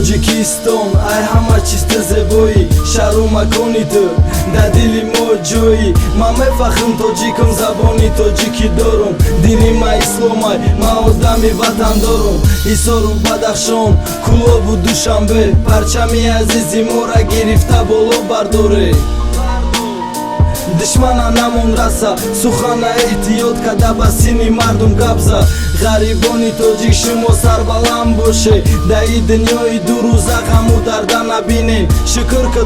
Тоҷикистон ай ҳама чиста зебоӣ шаҳру макони ту дар дили мо ҷоӣ ман мефахрм тоҷикам забони тоҷикӣ дорум дини ма исломай ман одами ватандорум ҳисору бадахшон кӯлобу душанбе парчами азизи мора гирифта боло бардоре душмана намон раса сухана эҳтиёт када ба сини мардум габза ғарибони тоҷик шумо сарбаланд боше даи дунёи дурӯза ғаму дарда набинен шукр ки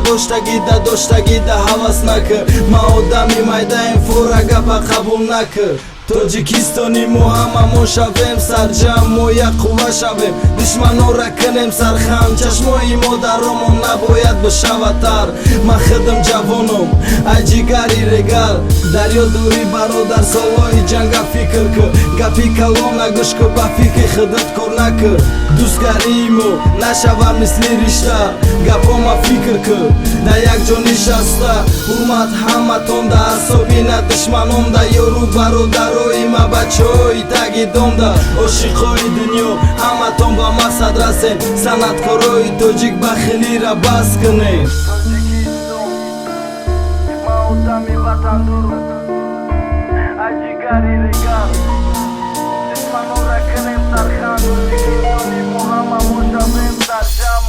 доштагида ҳавас накр ма одами майдаем фора гапа қабул накр тоҷикистони мо ҳамамон шавем сарҷам мо як қувва шавем душманонро кунем сархам чашмои модаромон набояд бошавад тар ман худам ҷавоном ай ҷигари регал дарё дори бародар солои ҷанга фикр кӯ гапи калона гӯш кӯ ба фикри худат кор накр дӯстгарии мо нашавад мисли ришта гапома фикр кӯ дар якҷо нишаста ҳурмат ҳаматон да асобина душманонда ёру бародарои ма бачаҳои таги домда ошиқои дунё ҳаматон ба мақсад расем санъаткорои тоҷик ба хелира бас кунем одами ватандорум ай ҷигари регал душманонро кунем сарханд тоҷикистони мо ҳамамон шавем сарҷам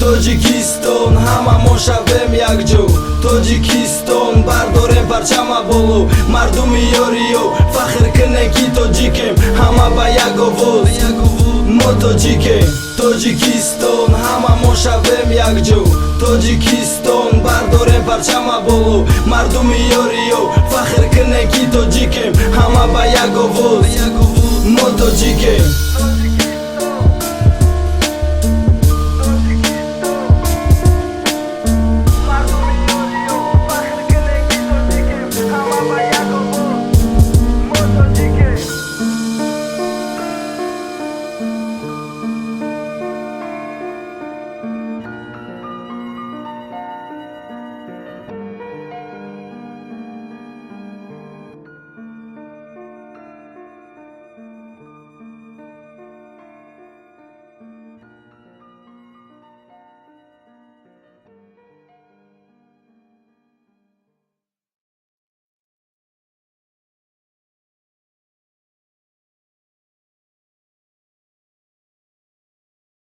тоҷикистон ҳамамон шавем якҷо тоҷикистон бардорем парчама боло мардуми ёриё фахр кунем ки тоҷикем ҳама ба як овоз мо тоҷикем тоҷикистон ҳамамон шавем якҷо тоҷикистон бардорем парчама боло мардуми ёриё фахр кунем ки тоҷикем ҳама ба як овоз мо тоҷикем